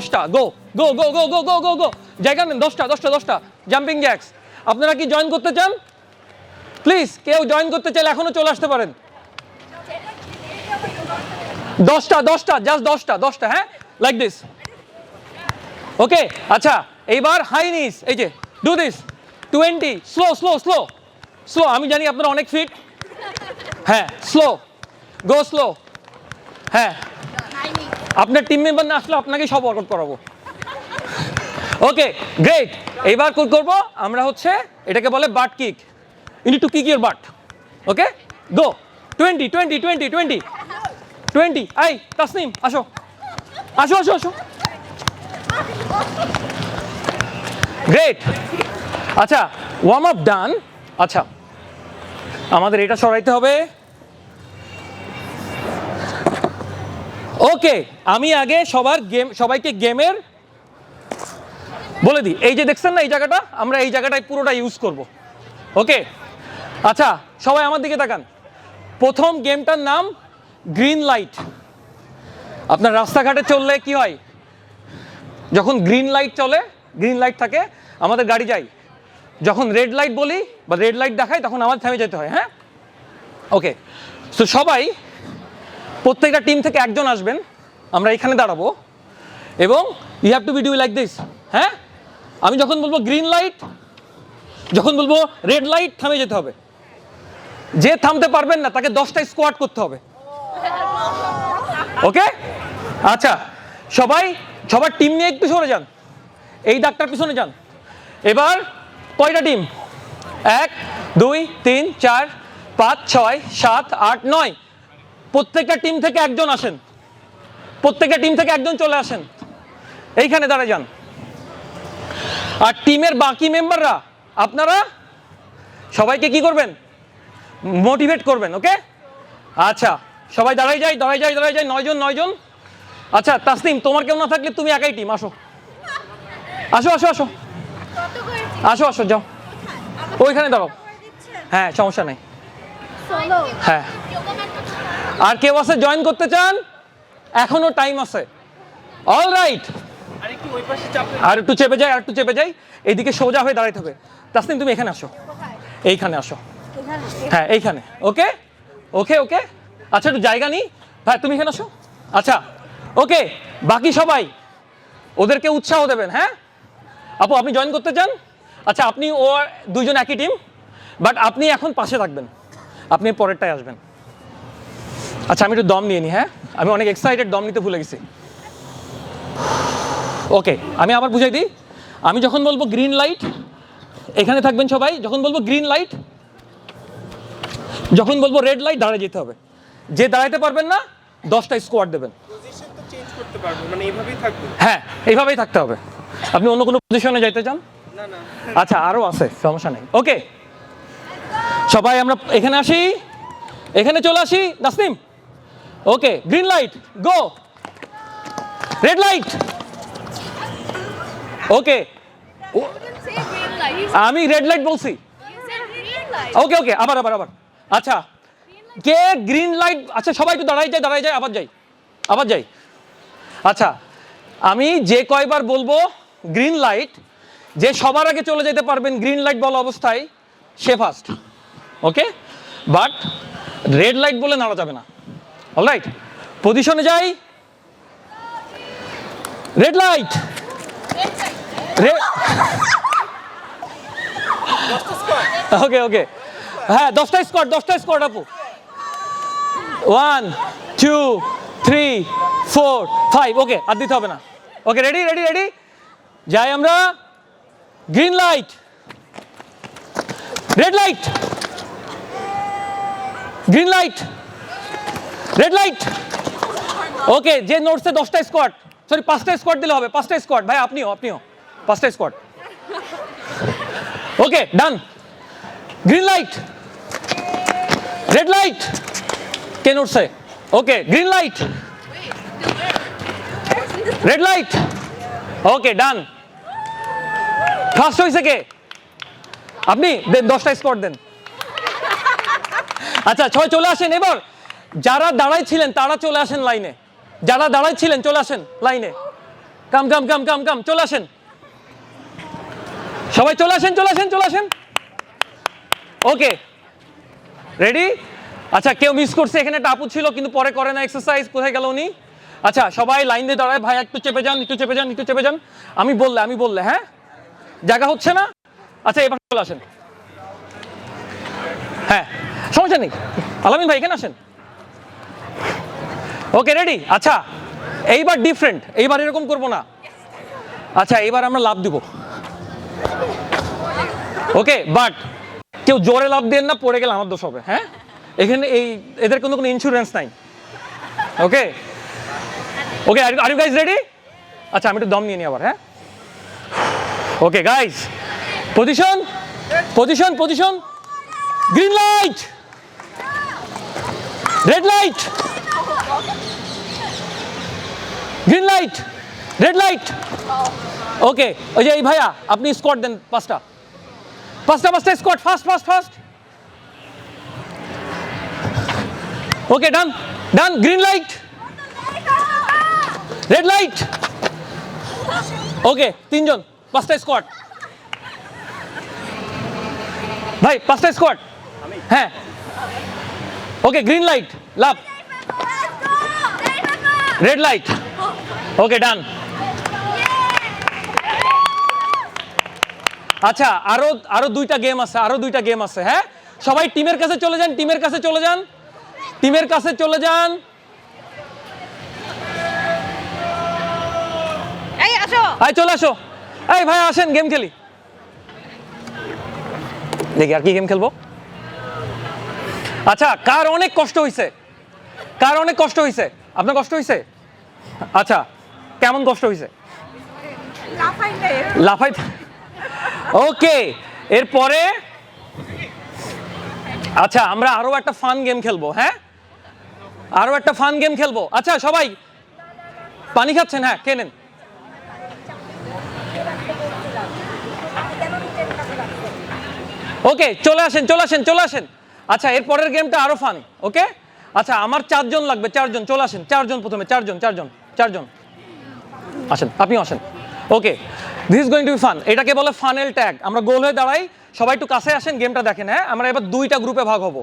10টা গো go go go go go go গো জায়গা নেন 10টা জাম্পিং জ্যাক্স। আপনারা কি জয়েন করতে চান? প্লিজ কেউ জয়েন করতে চাইলে এখনো চলে আসতে পারেন। 10টা জাস্ট 10টা হ্যাঁ, লাইক দিস। ওকে আচ্ছা এইবার হাই নিস, এই যে do this 20 slow slow slow slow. আমি জানি আপনারা অনেক ফিট, হ্যাঁ স্লো গো স্লো। হ্যাঁ আপনার টিম মেম্বার না আসলে আপনাকে সব ওয়ার্কআউট করাবো। Okay great. এইবার কি করবো আমরা হচ্ছে এটাকে বলে butt kick. You need to kick your butt. Okay go 20 আই তাসনিম আসো আসো আসো আসো। গ্রেট। আচ্ছা ওয়ার্ম আপ ডান। আচ্ছা আমাদের এটা সরাইতে হবে। ওকে আমি আগে সবাইকে গেমের বলে দিই। এই যে দেখছেন না এই জায়গাটা, আমরা এই জায়গাটায় পুরোটা ইউজ করব। ওকে আচ্ছা সবাই আমার দিকে তাকান। প্রথম গেমটার নাম গ্রিন লাইট। আপনার রাস্তাঘাটে চললে কি হয়, যখন গ্রিন লাইট চলে, গ্রিন লাইট থাকে আমাদের গাড়ি যায়, যখন রেড লাইট বলি বা রেড লাইট দেখায় তখন আমাদের থেমে যেতে হয়। হ্যাঁ ওকে সো সবাই প্রত্যেকটা টিম থেকে একজন আসবেন, আমরা এখানে দাঁড়াবো এবং you have to be do like this. হ্যাঁ আমি যখন বলবো গ্রিন লাইট, যখন বলবো রেড লাইট, থামে যেতে হবে। যে থামতে পারবেন না তাকে 10টা স্কোয়াট করতে হবে। ওকে আচ্ছা সবার টিম নিয়ে একটু সরে যান, এই দাগটার পিছনে যান। এবার কয়টা টিম? 1 2 3 4 5 6 7 8 9। প্রত্যেকটা টিম থেকে একজন আসেন, প্রত্যেকটা টিম থেকে একজন চলে আসেন, এইখানে দাঁড়ায় যান। আর টিমের বাকি মেম্বাররা আপনারা সবাইকে কি করবেন? মোটিভেট করবেন। ওকে আচ্ছা সবাই দাঁড়াই যায় 9 জন। আচ্ছা তাসনিম তোমার কেউ না থাকলে তুমি একাই টিম, আসো আসো আসো আসো আসো আসো যাও ওইখানে দাঁড়াও। হ্যাঁ সমস্যা নেই। হ্যাঁ আর কেউ আছে জয়েন করতে চান? এখনো টাইম আছে। অল রাইট আর একটু চেপে যাই এইদিকে সোজা হয়ে দাঁড়াইতে হবে। তাসনিম তুমি এখানে আসো, এইখানে আসো। হ্যাঁ এইখানে। ওকে ওকে ওকে আচ্ছা একটু জায়গা নিই ভাই, তুমি এখানে আসো। আচ্ছা ওকে বাকি সবাই ওদেরকে উৎসাহ দেবেন। হ্যাঁ আপু আপনি জয়েন করতে চান? আচ্ছা আপনি ও দুইজন একই টিম, বাট আপনি এখন পাশে থাকবেন, আপনি পরেরটায় আসবেন। আচ্ছা আমি একটু দম নিয়ে নিই। হ্যাঁ আমি অনেক এক্সাইটেড, দম নিতে ভুলে গেছি। ওকে আমি আবার বুঝাই দিই। আমি যখন বলবো গ্রিন লাইট এখানে থাকবেন সবাই, যখন বলবো গ্রিন লাইট, যখন বলবো রেড লাইট দাঁড়িয়ে যেতে হবে। যে দাঁড়াইতে পারবেন না 10টা স্কোয়াড দেবেন। হ্যাঁ এইভাবেই থাকতে হবে। আপনি অন্য কোনো পজিশনে যাইতে চান? আচ্ছা আরও আছে, সমস্যা নেই। ওকে সবাই আমরা এখানে আসি, এখানে চলে আসি। নাসনিম ওকে গ্রিন লাইট গো, রেড লাইট ওকে। আমি রেড লাইট বলছি। ওকে ওকে আবার আচ্ছা কে গ্রিন লাইট? আচ্ছা সবাই একটু দাঁড়াই যায় আবার যাই। আচ্ছা আমি যে কয়বার বলবো গ্রিন লাইট, যে সবার আগে চলে যেতে পারবেন গ্রিন লাইট বলা অবস্থায় সে first. Okay but red light বলে নাড়া যাবে না। অলরাইট পজিশনে যাই। রেড লাইট ওকে ওকে হ্যাঁ 10টা স্কোয়াড আপু। 1 2 3 4 5 ওকে আর দিতে হবে না। ওকে রেডি যাই আমরা। Green light, red light, green light, red light. Okay যে নোটসে 10টা স্কোয়াড, সরি 5টা স্কোয়াড দিলে হবে। 5টা স্কোয়াড ভাই, আপনিও 5টা squad. Okay done. Green light, red light, কে নোটসে? Okay green light, red light, okay done. First হয়েছে কে? আপনি দেন 10টা স্কোয়াড দেন। আচ্ছা সবাই চলে আসেন। এবার যারা দাঁড়াই ছিলেন তারা চলে আসেন লাইনে, যারা দাঁড়াই ছিলেন চলে আসেন লাইনে। কাম কাম কাম কাম কাম, চলে আসেন সবাই, চলে আসেন চলে আসেন চলে আসেন। Okay ready? আচ্ছা কেউ মিস করছে, এখানে একটা আপু ছিল কিন্তু পরে করে না এক্সারসাইজ, কোথায় গেল উনি? আচ্ছা সবাই লাইন দিয়ে দাঁড়ায়, ভাই একটু চেপে যান, একটু চেপে যান, একটু চেপে যান। আমি বললে হ্যাঁ, জায়গা হচ্ছে না। আচ্ছা এবার চলে আসেন, হ্যাঁ সমস্যা নেই। আলামিন ভাই এখানে আসেন। Okay ready? আচ্ছা এইবার ডিফারেন্ট, এইবার এরকম করবো না। আচ্ছা এইবার আমরা লাভ দিব, ওকে? বাট কেউ জোরে লাভ দেন না, পড়ে গেলে আমার দোষ হবে, হ্যাঁ? এখানে এদের কোনো ইন্স্যুরেন্স নাই, okay? Okay are you guys ready? আচ্ছা আমি একটু দম নিয়ে নিই আবার, হ্যাঁ? Okay guys, position position position, green light, red light, green light, red light. Okay ওই যে এই ভাইয়া আপনি স্কোয়াড দেন পাঁচটা squad, fast fast fast. Okay done done, green light, red light. Okay তিনজন, পাঁচটা স্কোয়াড ভাই, পাঁচটা স্কোয়াড, হ্যাঁ। ওকে গ্রিন লাইট লাভ, রেড লাইট, ওকে ডান। আচ্ছা আরো দুইটা গেম আছে, আরো দুইটা গেম আছে, হ্যাঁ? সবাই টিমের কাছে চলে যান, টিমের কাছে চলে যান, টিমের কাছে চলে যান। এই আসো, এই চলে আসো, এই ভাই আসেন গেম খেলি। দেখি আর কি গেম খেলবো। আচ্ছা কার অনেক কষ্ট হয়েছে, কার অনেক কষ্ট হয়েছে? আপনার কষ্ট হয়েছে? আচ্ছা কেমন কষ্ট হয়েছে? লাফাইতে। ওকে এরপরে আচ্ছা আমরা আরো একটা ফান গেম খেলবো, হ্যাঁ? আরো একটা ফান গেম খেলবো। আচ্ছা সবাই পানি খাচ্ছেন? হ্যাঁ খেয়ে নেন। ওকে চলে আসেন চলে আসেন চলে আসেন। আচ্ছা এরপরের গেমটা আরো ফান, ওকে? আচ্ছা আমার চারজন লাগবে, চারজন চলে আসেন, চারজন প্রথমে, চারজন চারজন চারজন আসেন, আপনিও আসেন। ওকে this is going to be fun. এটাকে বলে ফানেল ট্যাগ। আমরা গোল হয়ে দাঁড়াই, সবাই একটু কাছে আসেন, গেমটা দেখেন, হ্যাঁ? আমরা এবার দুইটা গ্রুপে ভাগ হব,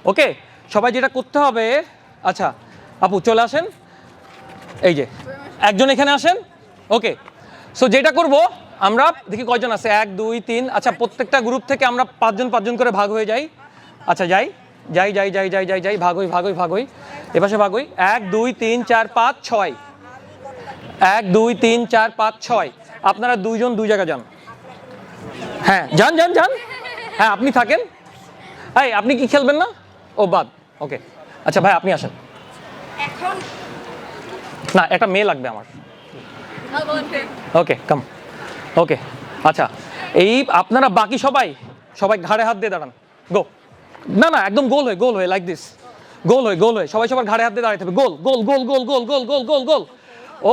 ওকে? সবাই যেটা করতে হবে, আচ্ছা আপু চলে আসেন, এই যে একজন এখানে আসেন, ওকে? সো যেটা করব আমরা, দেখি কয়জন আছে, 1 2 3। আচ্ছা প্রত্যেকটা গ্রুপ থেকে আমরা পাঁচজন করে ভাগ হয়ে যাই। আচ্ছা যাই যাই যাই যাই যাই যাই যাই, ভাগ হই, এপাশে ভাগ হই। 1 2 3 4 5 6, 1 2 3 4 5 6। আপনারা দুইজন দুই জায়গা যান, হ্যাঁ যান যান যান, হ্যাঁ আপনি থাকেন। এই আপনি কি খেলবেন না? ও বাদ, ওকে। আচ্ছা ভাই আপনি আসেন। এখন না একটা মেয়ে লাগবে আমার, ওকে কাম, ওকে। আচ্ছা এই আপনারা বাকি সবাই ঘাড়ে হাত দিয়ে দাঁড়ান, গো। না না একদম গোল হয়ে লাইক দিস, গোল হয়ে সবাই সবার ঘাড়ে হাত দিয়ে দাঁড়াতে হবে, গোল গোল গোল গোল গোল গোল গোল গোল গোল।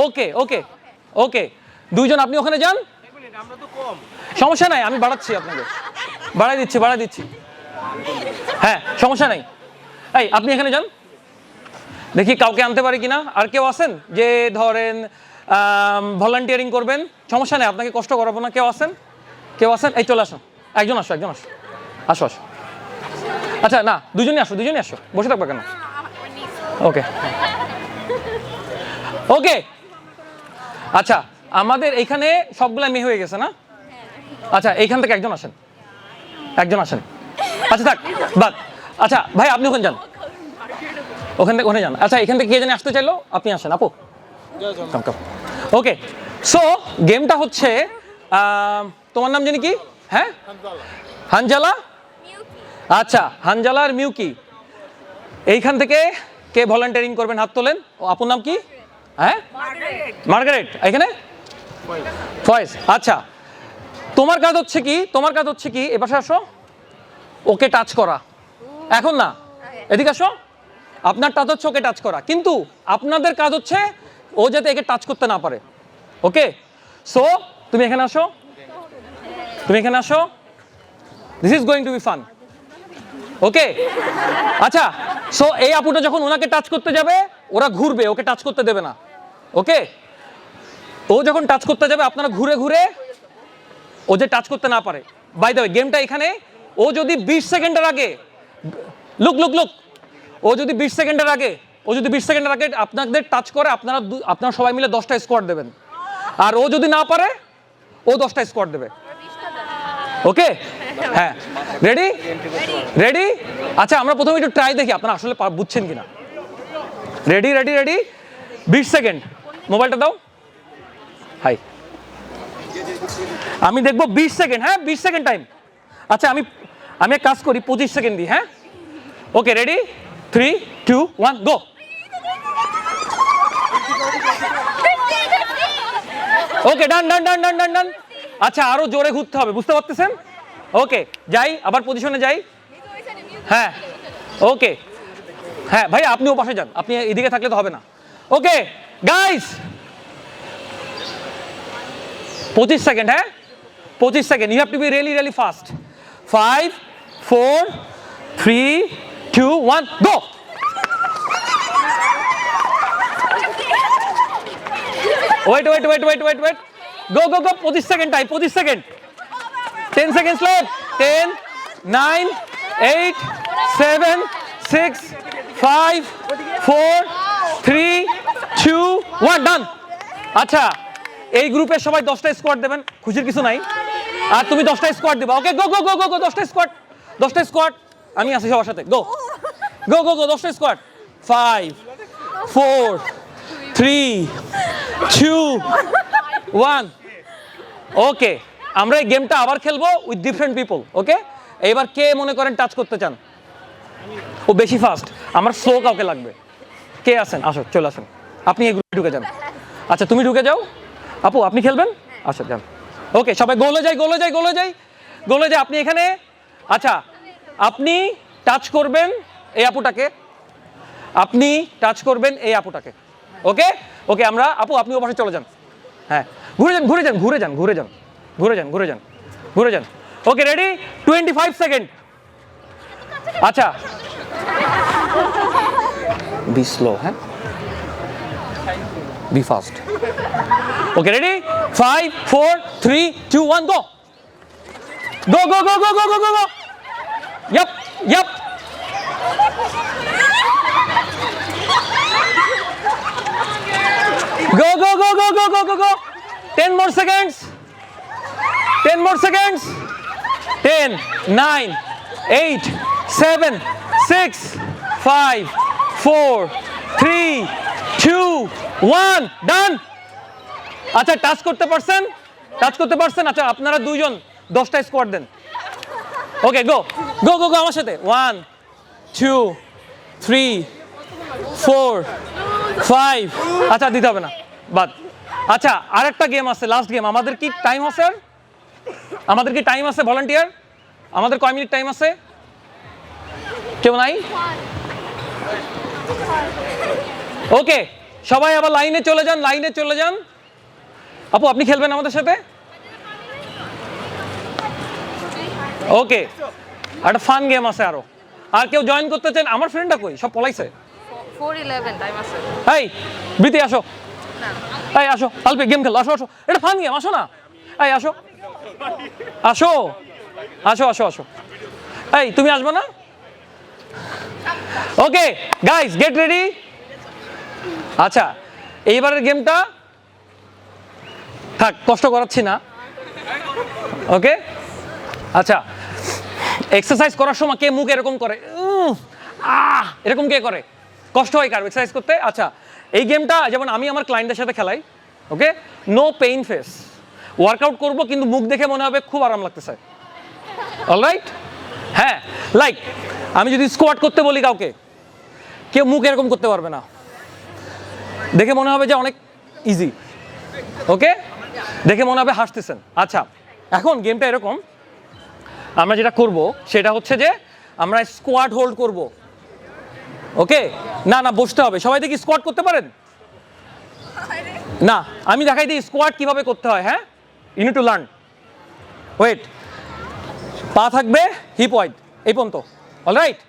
ওকে ওকে ওকে দুইজন আপনি ওখানে যান, সমস্যা নাই আমি বাড়াচ্ছি, আপনাকে বাড়াই দিচ্ছি, হ্যাঁ সমস্যা নাই। এই আপনি এখানে যান, দেখি কাউকে আনতে পারি কিনা। আর কেউ আছেন যে ধরেন ভলান্টিয়ারিং করবেন? সমস্যা নেই, আপনাকে কষ্ট করাবো না। কেউ আছেন? এই চলে আসুন, একজন আসো আসো। আচ্ছা না দুজনই আসো, বসে থাকবে কেন? ওকে ওকে আচ্ছা আমাদের এইখানে সবগুলা মেয়ে হয়ে গেছে না? আচ্ছা এইখান থেকে একজন আসেন। আচ্ছা থাক বাদ। আচ্ছা ভাই আপনি ওখানে যান, ওখানে যান। আচ্ছা এখান থেকে কে জানি আসতে চাইলো, আপনি আসেন আপু। ওকে সো গেমটা হচ্ছে তোমার নাম জানি কি? হ্যাঁ হানজালা। আচ্ছা হানজালা আর মিউকি, এইখান থেকে কে ভলান্টিয়ারিং করবেন? হাত তোলেন। ও আপুর নাম কি? হ্যাঁ মার্গারেট। এখানে ফয়েজ। আচ্ছা তোমার কাজ হচ্ছে কি এপাশে আসো, ওকে টাচ করা। এখন না এদিকে আসো, আপনার কাজ হচ্ছে ওকে টাচ করা, কিন্তু আপনাদের কাজ হচ্ছে ও যাতে একে টাচ করতে না পারে, ওকে? সো তুমি এখানে আসো, this is going to be fun, okay? আচ্ছা সো এই আপুটা যখন ওনাকে টাচ করতে যাবে, ওরা ঘুরবে, ওকে টাচ করতে দেবে না, ওকে? ও যখন টাচ করতে যাবে আপনারা ঘুরে ঘুরে ও যে টাচ করতে না পারে। বাই দ্য ওয়ে গেমটা এখানে ও যদি 20 সেকেন্ডের আগে লুক লুক লুক ও যদি 20 সেকেন্ডের আগে আপনাদের টাচ করে আপনারা সবাই মিলে 10টা স্কোয়াড দেবেন। আর ও যদি না পারে ও 10টা স্কোয়াড দেবে। ওকে, হ্যাঁ, রেডি রেডি। আচ্ছা আমরা প্রথমে একটু ট্রাই দেখি আপনারা আসলে বুঝছেন কিনা। Ready ready ready 20 second. মোবাইলটা দাও। হাই, আমি দেখবো 20 সেকেন্ড। হ্যাঁ 20 সেকেন্ড টাইম। আচ্ছা আমি এক কাজ করি 25 সেকেন্ড দিই। হ্যাঁ ওকে, রেডি 3 2 1 গো। ওকে, ডান ডান ডান ডান ডান ডান। আচ্ছা আরো জোরে ঘুরতে হবে, বুঝতে পারতেছেন? ওকে যাই, আবার পজিশনে যাই। হ্যাঁ ওকে, হ্যাঁ ভাই আপনিও পাশে যান, আপনি এদিকে থাকলে তো হবে না। Okay guys 25 second. হ্যাঁ 25 second. You have to be really really fast. 5 4 3 2 1 go. Wait wait wait wait wait wait go go go. 25 second time, 25 second. 10 seconds left. 10 9 8 7 6 5 4 3 2 1 ডান। আচ্ছা এই গ্রুপে সবাই 10টা স্কোয়াড দেবেন, খুশির কিছু নাই। আর তুমি 10টা স্কোয়াড দিবা। ওকে গো গো গো গো গো 10টা স্কোয়াড, 10টা স্কোয়াড। আমি আছি সবার সাথে। গো গো গো গো 10টা স্কোয়াড। 5 4 3 2 1 ওকে। আমরা এই গেমটা আবার খেলবো উইথ ডিফারেন্ট পিপল। ওকে, এবার কে মনে করেন টাচ করতে চান? ও বেশি ফাস্ট, আমার স্লো কাউকে লাগবে। কে আছেন? আসো, চলে আসেন। আপনি এই গ্রুপে ঢুকে যান। আচ্ছা তুমি ঢুকে যাও। আপু আপনি খেলবেন? আচ্ছা যান। ওকে সবাই গোলে যাই গোলে যাই গোলে যাই গোলে যাই। আপনি এখানে, আচ্ছা আপনি টাচ করবেন এই আপুটাকে, আপনি টাচ করবেন এই আপুটাকে। ওকে ওকে আমরা, আপু আপনি ও পাশে চলে যান। হ্যাঁ ঘুরে যান ঘুরে যান ঘুরে যান ঘুরে যান ঘুরে যান ঘুরে যান ঘুরে যান। Okay ready 25 second. আচ্ছা বি স্লো, হ্যাঁ be fast. Okay ready 5 4 3 2 1 go go go go go go go go go. Yup yup. Go go go go go go go go. 10 more seconds. 10 more seconds. 10 9 8 7 6 5 4 3 2 1 ডান। আচ্ছা touch করতে পারছেন? Touch করতে পারছেন? আচ্ছা আপনারা দুইজন 10টা স্কোয়াড দেন। ওকে গো গো গো গো আমার সাথে। 1 2 3 4 5। আচ্ছা দিতে হবে না, বাদ। আচ্ছা আরেকটা গেম আছে, লাস্ট গেম। আমাদের কি টাইম আছে? আর আমাদের কি টাইম আছে? ভলান্টিয়ার আমাদের কয় মিনিট টাইম আছে? কেউ নাই? ওকে সবাই আবার লাইনে চলে যান, লাইনে চলে যান। আপু আপনি খেলবেন আমাদের সাথে? ওকে একটা ফান গেম আছে আরো। আর কেউ জয়েন করতে চান? আমার ফ্রেন্ডটা কই? সব পলাইছে। 4:11 টাইম আছে। এই বৃতি আসো, এই আসো আলপে গেম খেলো। আসো আসো, এটা ফান গেম, আসো না। এই আসো আসো আসো আসো আসো। এই তুমি আসবে না? Okay guys get ready. আচ্ছা এইবারের গেমটা থাক, কষ্ট করাচ্ছি না। ওকে আচ্ছা এক্সারসাইজ করার সময় কে মুখ এরকম করে? এরকম কে করে? কষ্ট হয় কার এক্সারসাইজ করতে? আচ্ছা এই গেমটা যেমন আমি আমার ক্লায়েন্টের সাথে খেলাই। Okay no pain face. Workout করবো কিন্তু মুখ দেখে মনে হবে খুব আরাম লাগতেছে। অলরাইট? হ্যাঁ লাইক আমি যদি স্কোয়াট করতে বলি কাউকে, কেউ মুখ এরকম করতে পারবে না, দেখে মনে হবে যে অনেক ইজি। ওকে দেখে মনে হবে হাসতেছেন। আচ্ছা এখন গেমটা এরকম, আমরা যেটা করব সেটা হচ্ছে যে আমরা স্কোয়াট হোল্ড করব। ওকে না না বসতে হবে। সবাই দেখি স্কোয়াট করতে পারেন? না আমি দেখাই দিই স্কোয়াট কিভাবে করতে হয়। হ্যাঁ you need to learn. Wait, পা থাকবে হিপ ওয়াইড এই পর্যন্ত। অলরাইট,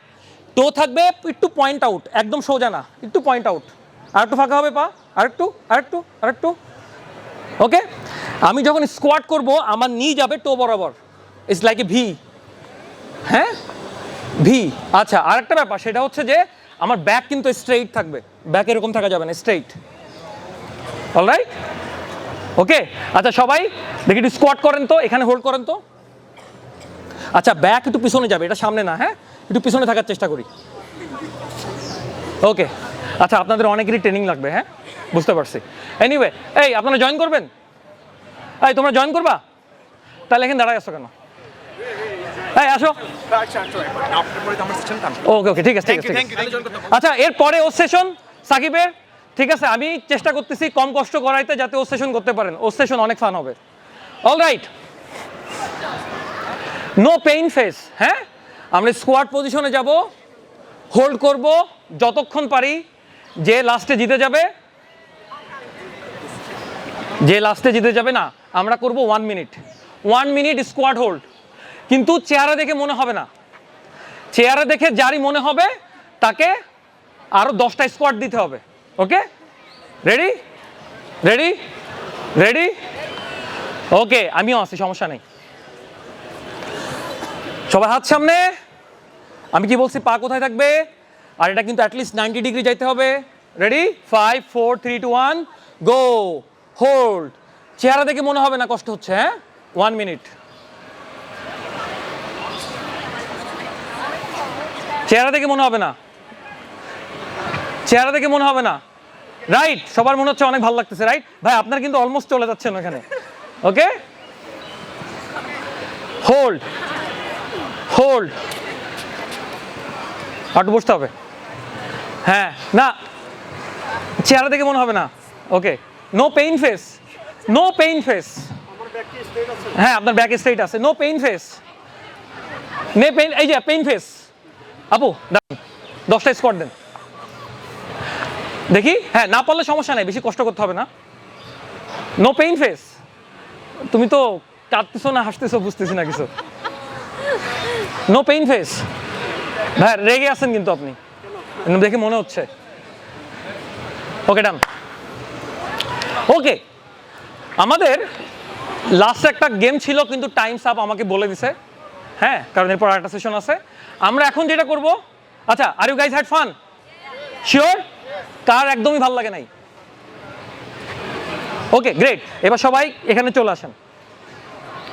টো থাকবে একটু পয়েন্ট আউট, একদম সোজা না, একটু পয়েন্ট আউট। আর একটু ফাঁকা হবে পা, আরেকটু আরেকটু আরেকটু। ওকে, আমি যখন স্কোয়াট করব আমার নি যাবে টো বরাবর, ইটস লাইক এ ভি। হ্যাঁ, ভি। আচ্ছা, আরেকটা ব্যাপার সেটা হচ্ছে যে আমার ব্যাক কিন্তু স্ট্রেইট থাকবে, ব্যাক এরকম থাকা যাবে না, স্ট্রেইট। অলরাইট, ওকে। আচ্ছা সবাই দেখি একটু স্কোয়াট করেন তো, এখানে হোল্ড করেন তো। আচ্ছা ব্যাক একটু পিছনে যাবে, এটা সামনে না, হ্যাঁ একটু পিছনে থাকার চেষ্টা করি। ওকে, আচ্ছা আপনাদের অনেকেরই ট্রেনিং লাগবে, হ্যাঁ বুঝতে পারছি। এনিওয়ে, এই আপনারা জয়েন করবেন? এই তোমরা জয়েন করবা? তাহলে এখানে দাঁড়ায় আসো কেন? এই আসো। ওকে ওকে, ঠিক আছে ঠিক আছে। আচ্ছা এরপরে ও সেশন সাকিবের, ঠিক আছে আমি চেষ্টা করতেছি কম কষ্ট করাইতে যাতে ও সেশন করতে পারেন, ও সেশন অনেক ফান হবে। Alright, no pain face. হ্যাঁ, আমরা স্কোয়াট পজিশনে যাব, হোল্ড করব যতক্ষণ পারি, যে লাস্টে জিতে যাবে, যে লাস্টে জিতে যাবে না আমরা করব 1 মিনিট, 1 মিনিট স্কোয়াট হোল্ড। কিন্তু চেহারা দেখে মনে হবে না, চেহারা দেখে যারই মনে হবে তাকে আরো 10টা স্কোয়াট দিতে হবে। ওকে, রেডি রেডি রেডি? ওকে, আমিও আছি, সমস্যা নেই। সবাই হাত সামনে। আমি কি বলছি, পা কোথায় থাকবে? আর এটা কিন্তু অ্যাটলিস্ট 90 ডিগ্রি যাইতে হবে। রেডি? 5 4 3 2 1 গো। হোল্ড। চেহারা দেখে মনে হবে না কষ্ট হচ্ছে, হ্যাঁ 1 মিনিট। চেহারা দেখে মনে হবে না, চেহারা দেখে মনে হবে না। রাইট, সবার মনে হচ্ছে অনেক ভালো লাগতেছে, রাইট ভাই? আপনার কিন্তু অলমোস্ট চলে যাচ্ছেন ওখানে। ওকে, হোল্ড হোল্ড। আর বসতে হবে, হ্যাঁ না চেহারা দেখে মনে হবে না। Okay, no pain face, no pain face. হ্যাঁ আপনার ব্যাক স্ট্রেট আছে, no pain face, no pain, এই যে পেইন ফেস। আপু 10টা স্কোয়াট দেন দেখি। হ্যাঁ না পারলে সমস্যা নেই, বেশি কষ্ট করতে হবে না। No pain face. তুমি তো কাঁদতেছো না হাসতেছো বুঝতেছি না কিছু। No pain face. ভাই রেগে আছেন কিন্তু আপনি, দেখে মনে হচ্ছে। ওকে ডান। ওকে, আমাদের লাস্ট একটা গেম ছিল কিন্তু টাইমস আপ আমাকে বলে দিছে, হ্যাঁ কারণ এরপর আরেকটা সেশন আছে। আমরা এখন যেটা করব, আচ্ছা are you guys had fun? Sure? কার একদমই ভালো লাগে নাই? ওকে গ্রেট, এবার সবাই এখানে চলে আসেন,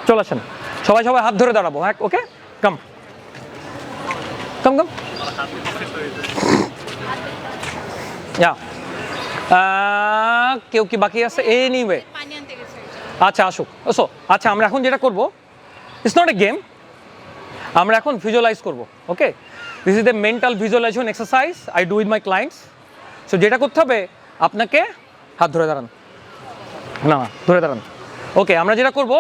চলে আসেন সবাই, সবাই হাত ধরে দাঁড়াবো। হ্যাঁ ওকে, কাম কাম কাম। ইয়া, কেউ কি বাকি আছে? এনিওয়ে, আচ্ছা আসুক। ওসো আচ্ছা, আমরা এখন যেটা করব, ইটস নট এ গেম, আমরা এখন ভিজুয়ালাইজ করব। Okay, this is the mental visualisation exercise I do with my clients. So যেটা করতে হবে আপনাকে, হাত ধরে দাঁড়ান, না ধরে দাঁড়ান। ওকে, আমরা যেটা করব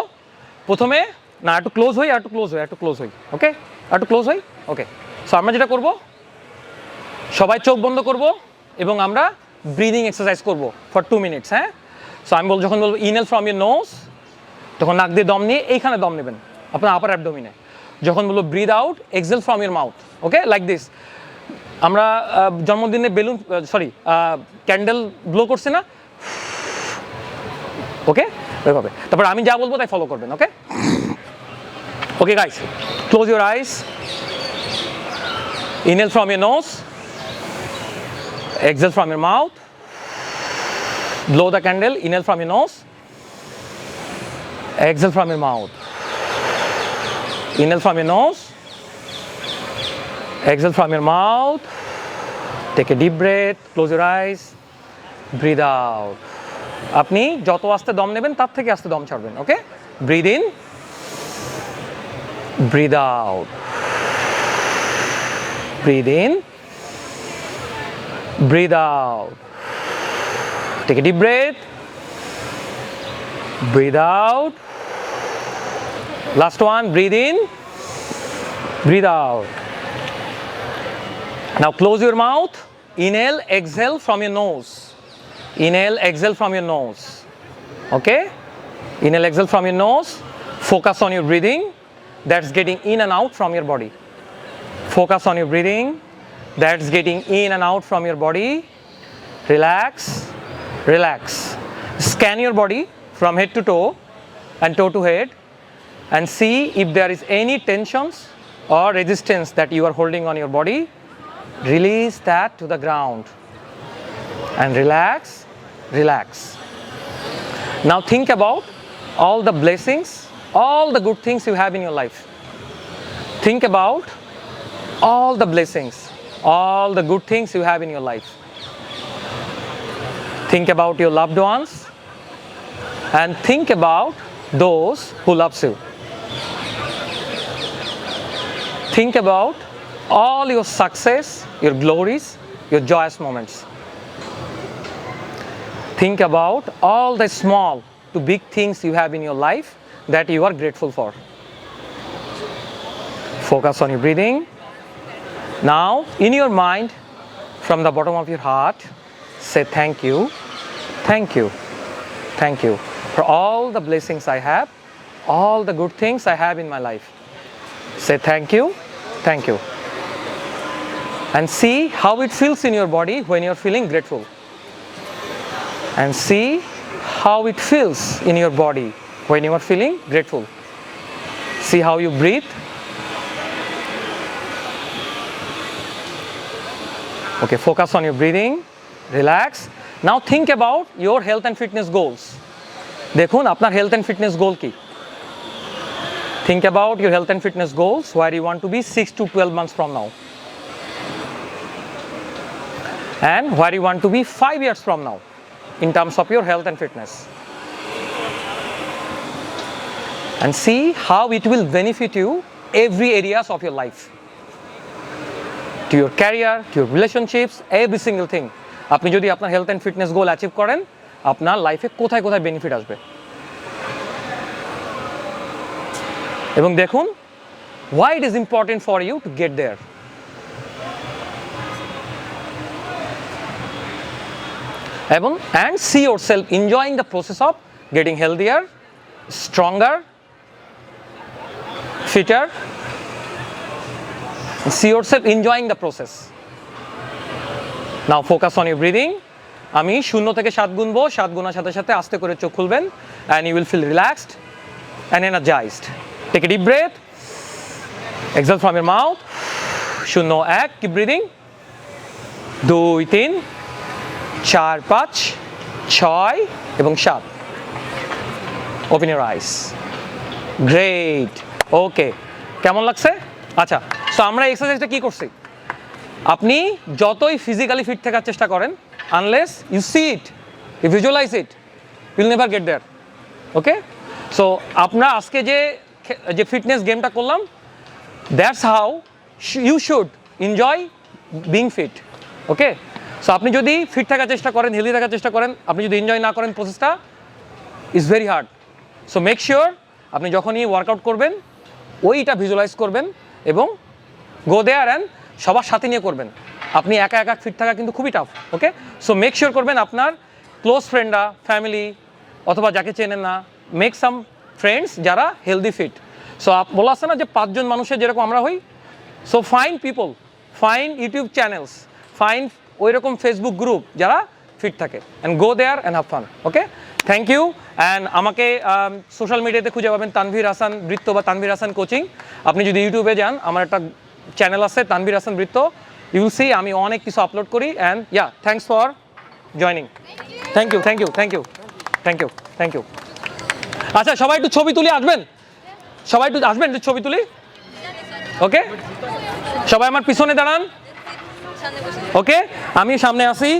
প্রথমে, না একটু ক্লোজ হই, একটু ক্লোজ হই, একটু ক্লোজ হই। ওকে, একটু ক্লোজ হই। ওকে, সো আমরা যেটা করব, সবাই চোখ বন্ধ করব এবং আমরা ব্রিদিং এক্সারসাইজ করব ফর 2 মিনিটস। হ্যাঁ, সো আমি যখন বলবো ইনহেল ফ্রম ইউর নোজ, তখন নাক দিয়ে দম নিয়ে এইখানে দম নেবেন আপনার আপার অ্যাবডোমিনে। যখন বলবো breathe out, exhale from your mouth. Okay, like this. আমরা জন্মদিনে বেলুন, সরি ক্যান্ডেল ব্লো করছি না, ওকে ওইভাবে। তারপর আমি যা বলবো তাই ফলো করবেন। Okay okay guys, close your eyes, inhale from your nose, exhale from your mouth, blow the candle, inhale from your nose, exhale from your mouth, inhale from your nose, exhale from your mouth, take a deep breath, close your eyes, breathe out. আপনি যত আস্তে দম নেবেন তার থেকে আস্তে দম ছাড়বেন। Okay, breathe in, breathe out, breathe in, breathe out. Take a deep breath, breathe out. Last one, breathe in, breathe out. Now close your mouth, inhale, exhale from your nose. Inhale, exhale from your nose. Okay, inhale, exhale from your nose. Focus on your breathing, that's getting in and out from your body. Focus on your breathing, that's getting in and out from your body. Relax, relax. Scan your body from head to toe and toe to head, and see if there is any tensions or resistance that you are holding on your body. Release that to the ground and relax, relax. Now think about all the blessings, all the good things you have in your life. Think about all the blessings, all the good things you have in your life. Think about your loved ones and think about those who loves you. Think about all your success, your glories, your joyous moments. Think about all the small to big things you have in your life that you are grateful for. Focus on your breathing. Now, in your mind, from the bottom of your heart, say thank you, thank you, thank you for all the blessings I have, all the good things I have in my life. Say thank you, thank you. And see how it feels in your body when you're feeling grateful. And see how it feels in your body when you are feeling grateful. See how you breathe. Okay, focus on your breathing. Relax. Now think about your health and fitness goals. দেখুন আপনার health and fitness goal কি? Think about your health and fitness goals, where you want to be 6 to 12 months from now. And where you want to be 5 years from now in terms of your health and fitness. And see how it will benefit you every areas of your life. To your career, to your relationships, every single thing. আপনি যদি আপনার health and fitness goal achieve করেন, আপনার লাইফে কোথায় কোথায় benefit আসবে। এবং দেখুন why it is important for you to get there. এবং and see yourself enjoying the process of getting healthier, stronger, fitter. See yourself enjoying the process. Now focus on your breathing. আমি 0 থেকে 7 গুনবো, 7 গুনার সাথে সাথে আস্তে করে চোখ খুলবেন and you will feel relaxed and energized. Take a deep breath. Exhale from your mouth. 0 1, keep breathing. 2 3 4 5 6 এবং 7. Open your eyes. Great. Okay. কেমন লাগছে? আচ্ছা, সো আমরা এক্সারসাইজটা কি করছি? আপনি যতই ফিজিক্যালি ফিট থাকার চেষ্টা করেন, unless you see it, you visualise it, you'll never get there. Okay, so আমরা আজকে যে ফিটনেস গেমটা করলাম, that's how you should enjoy being fit. Okay, so আপনি যদি ফিট থাকার চেষ্টা করেন, হেলদি থাকার চেষ্টা করেন, আপনি যদি এনজয় না করেন প্রসেসটা, is very hard. So make sure আপনি যখনই ওয়ার্কআউট করবেন ওইটা ভিজুয়ালাইজ করবেন এবং গো দেয়ার অ্যান্ড সবার সাথে নিয়ে করবেন। আপনি একা একা ফিট থাকা কিন্তু খুবই টাফ। ওকে, সো মেক শিওর করবেন আপনার ক্লোজ ফ্রেন্ডরা, ফ্যামিলি অথবা যাকে চেনেন না, মেক সাম ফ্রেন্ডস যারা হেলদি ফিট। সো বলা আছে না যে 5 জন মানুষের যেরকম আমরা হই, so fine people, fine YouTube channels, fine ওই রকম ফেসবুক গ্রুপ যারা ফিট থাকে and go there and have fun. Okay, thank you. And আমাকে সোশ্যাল মিডিয়াতে খুঁজে পাবেন তানভীর হাসান বৃত্ত বা তানভীর হাসান কোচিং। আপনি যদি ইউটিউবে যান, আমার একটা চ্যানেল আছে তানভীর হাসান বৃত্ত, ইউ উইল সি আমি অনেক কিছু আপলোড করি। And yeah, thanks for joining. Thank you, thank you, thank you, thank you, thank you. আচ্ছা, সবাই একটু ছবি তুলে আসবেন, সবাই একটু আসবেন, একটু ছবি তুলি। ওকে, সবাই আমার পিছনে দাঁড়ান। ওকে, আমি সামনে আসি।